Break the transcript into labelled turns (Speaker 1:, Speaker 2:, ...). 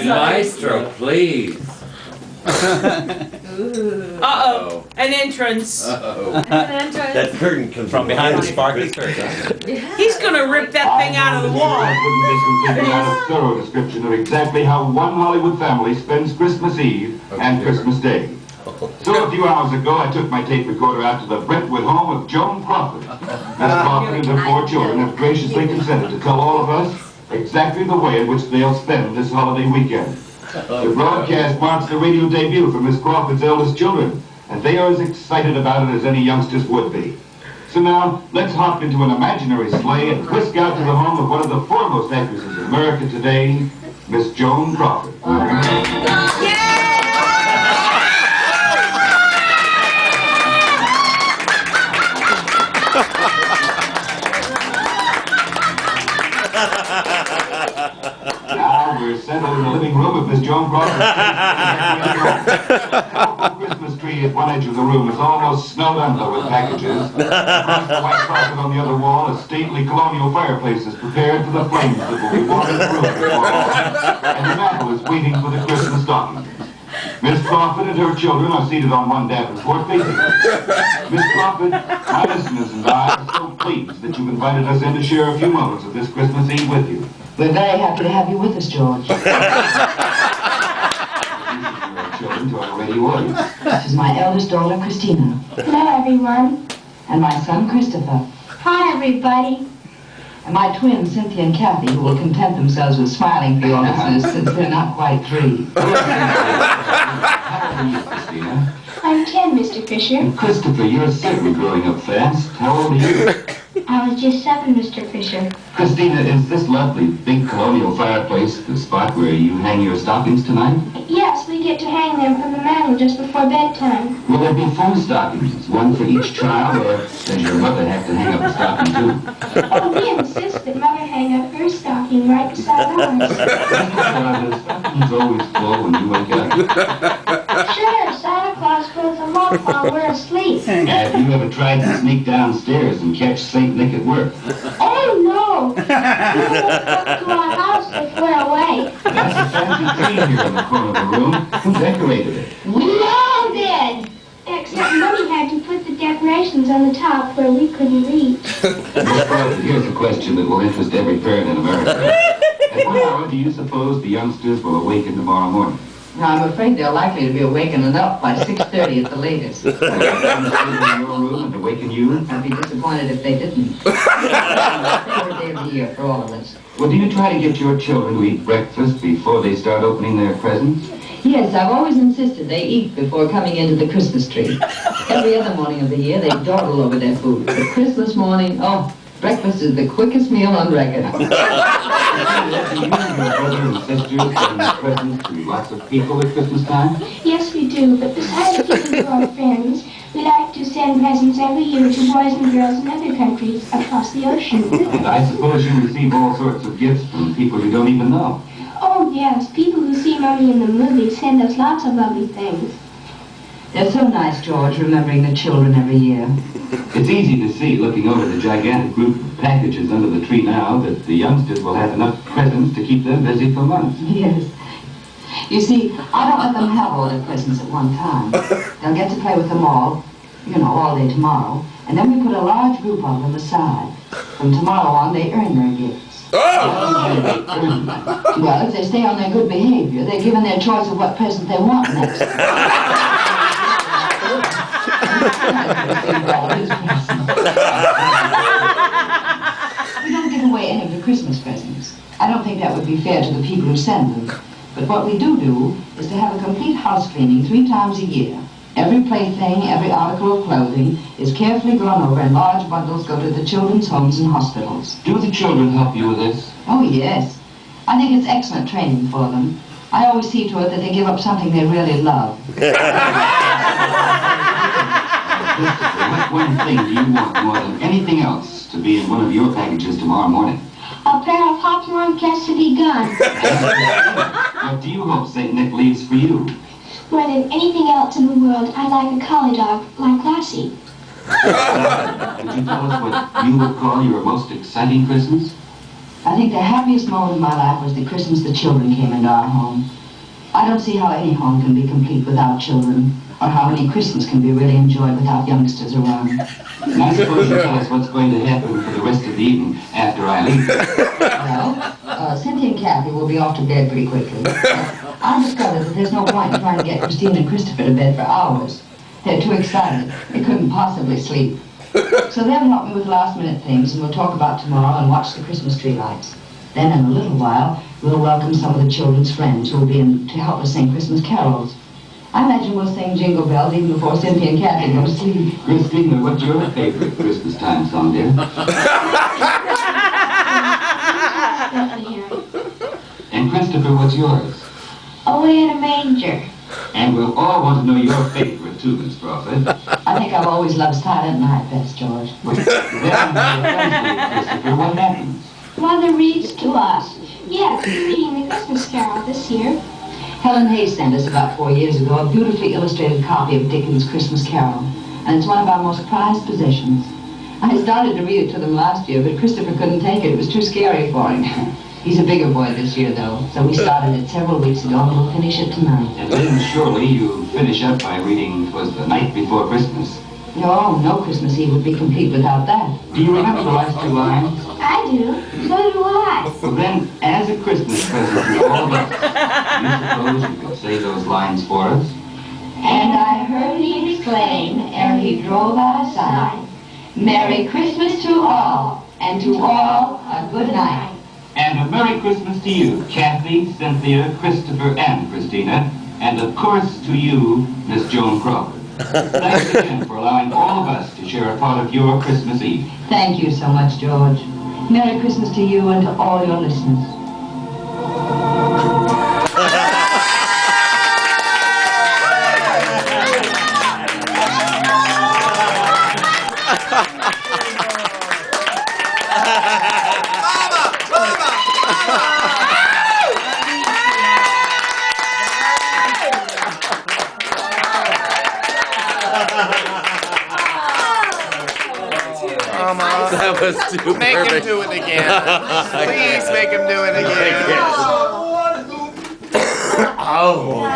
Speaker 1: Maestro, please.
Speaker 2: Uh-oh, an entrance.
Speaker 3: That curtain comes from behind the sparkly curtain.
Speaker 2: He's gonna rip that thing out of the wall.
Speaker 4: I wouldn't miss a thorough description of exactly how one Hollywood family spends Christmas Eve and Christmas Day. So a few hours ago, I took my tape recorder out to the Brentwood home of Joan Crawford. Miss Crawford and her 4 children have graciously consented to tell all of us exactly the way in which they'll spend this holiday weekend. The broadcast marks the radio debut for Miss Crawford's eldest children, and they are as excited about it as any youngsters would be. So now, let's hop into an imaginary sleigh and whisk out to the home of one of the foremost actresses in America today, Miss Joan Crawford. Now we're settled in the living room of Miss Joan Crawford. The Christmas tree at one edge of the room is almost snowed under with packages. Across the white carpet on the other wall, a stately colonial fireplace is prepared for the flames that will be warming the room before long. And the mantel is waiting for the Christmas stocking. Miss Crawford and her children are seated on one davenport facing her. Miss Crawford, my listeners and I are so pleased that you've invited us in to share a few moments of this Christmas Eve with you.
Speaker 5: We're very happy to have you with us, George.
Speaker 4: Your children to our radio audience.
Speaker 5: This is my eldest daughter, Christina.
Speaker 6: Hello, everyone.
Speaker 5: And my son, Christopher.
Speaker 6: Hi, everybody.
Speaker 5: And my twins, Cynthia and Kathy, who will content themselves with smiling for your listeners since they're not quite 3.
Speaker 4: How old are you, Christina?
Speaker 6: I'm 10, Mr. Fisher.
Speaker 4: And Christopher, you're certainly growing up fast. How old are you?
Speaker 6: I was just 7, Mr. Fisher.
Speaker 4: Christina, is this lovely big colonial fireplace the spot where you hang your stockings tonight?
Speaker 6: Yes, we get to hang them from the mantel just before bedtime.
Speaker 4: Will there be 4 stockings, one for each child, or does your mother have to hang up a stocking too?
Speaker 6: Oh, we insist that Mother hang up her stocking right beside ours.
Speaker 4: The stockings always full when you wake up.
Speaker 6: Sure, Santa Claus puts them up while we're asleep.
Speaker 4: Have you ever tried to sneak downstairs and catch St. Nick at work?
Speaker 6: Oh, no. We won't come to our house if we're away.
Speaker 4: That's a fancy tree here in the corner of the room. Who decorated it?
Speaker 6: We all did. Except Mommy had to put the decorations on the top where we couldn't reach.
Speaker 4: Miss Crawford, here's a question that will interest every parent in America. At what hour do you suppose the youngsters will awaken tomorrow morning?
Speaker 5: Now, I'm afraid they're likely to be awakening up by 6:30 at the latest.
Speaker 4: Will they come to sleep in your room and awaken you?
Speaker 5: I'd be disappointed if they didn't. It's a favorite day of the year for all of us.
Speaker 4: Well, do you try to get your children to eat breakfast before they start opening their presents?
Speaker 5: Yes, I've always insisted they eat before coming into the Christmas tree. Every other morning of the year, they dawdle over their food. But Christmas morning, oh, breakfast is the quickest meal on record.
Speaker 4: Do you and your brother and sisters send presents to lots of people at Christmas time?
Speaker 6: Yes, we do, but besides giving to our friends, we like to send presents every year to boys and girls in other countries across the ocean.
Speaker 4: And I suppose you receive all sorts of gifts from people you don't even know.
Speaker 6: Oh, yes, people who see Mommy in the movies send us lots of lovely things.
Speaker 5: They're so nice, George, remembering the children every year.
Speaker 4: It's easy to see, looking over the gigantic group of packages under the tree now, that the youngsters will have enough presents to keep them busy for months.
Speaker 5: Yes. You see, I don't let them have all their presents at one time. They'll get to play with them all, all day tomorrow, and then we put a large group of them aside. From tomorrow on, they earn their gifts. Well, if they stay on their good behavior, they're given their choice of what present they want next. We don't give away any of the Christmas presents. I don't think that would be fair to the people who send them. But what we do is to have a complete house cleaning 3 times a year. Every plaything, every article of clothing is carefully gone over and large bundles go to the children's homes and hospitals.
Speaker 4: Do the children help you with this?
Speaker 5: Oh, yes. I think it's excellent training for them. I always see to it that they give up something they really love.
Speaker 4: What one thing do you want more than anything else to be in one of your packages tomorrow morning?
Speaker 6: A pair of Hopalong Cassidy guns.
Speaker 4: What do you hope St. Nick leaves for you?
Speaker 6: More than anything else in the world, I'd like a collie dog like Lassie.
Speaker 4: Could you tell us what you would call your most exciting Christmas?
Speaker 5: I think the happiest moment of my life was the Christmas the children came into our home. I don't see how any home can be complete without children, or how any Christmas can be really enjoyed without youngsters around.
Speaker 4: And I suppose you'll tell us what's going to happen for the rest of the evening after I leave.
Speaker 5: Well, Cynthia and Kathy will be off to bed pretty quickly. I've discovered that there's no point in trying to get Christine and Christopher to bed for hours. They're too excited. They couldn't possibly sleep. So they'll help me with last-minute things, and we'll talk about tomorrow and watch the Christmas tree lights. Then in a little while, we'll welcome some of the children's friends who will be in to help us sing Christmas carols. I imagine we'll sing Jingle Bells even before Cynthia and Kathy go to sleep.
Speaker 4: Christine, what's your favorite Christmas time song, dear? And Christopher, what's yours?
Speaker 6: Away in a manger.
Speaker 4: And we'll all want to know your favorite too, Miss Crawford.
Speaker 5: I think I've always loved Silent Night best, George.
Speaker 4: Then, Christopher, what happens?
Speaker 6: Mother reads to us. Yes, we're reading the Christmas Carol this year.
Speaker 5: Helen Hayes sent us about 4 years ago a beautifully illustrated copy of Dickens' Christmas Carol, and it's one of our most prized possessions. I started to read it to them last year, but Christopher couldn't take it. It was too scary for him. He's a bigger boy this year, though, so we started it several weeks ago, and we'll finish it tonight.
Speaker 4: And then surely you finish up by reading "'Twas the Night Before Christmas."
Speaker 5: No Christmas Eve would be complete without that.
Speaker 4: Do you remember the last two lines?
Speaker 6: I do. So do I.
Speaker 4: Well then, as a Christmas present to all of us, you suppose you could say those lines for us?
Speaker 5: And I heard he exclaim, ere he drove out of sight, Merry Christmas to all, and to all a good night.
Speaker 4: And a Merry Christmas to you, Kathy, Cynthia, Christopher, and Christina, and of course to you, Miss Joan Crawford. Thanks again for allowing all of us to share a part of your Christmas Eve.
Speaker 5: Thank you so much, George. Merry Christmas to you and to all your listeners.
Speaker 1: That was too
Speaker 7: Make him
Speaker 1: perfect.
Speaker 7: do it again. Please make him do it again.
Speaker 1: Oh.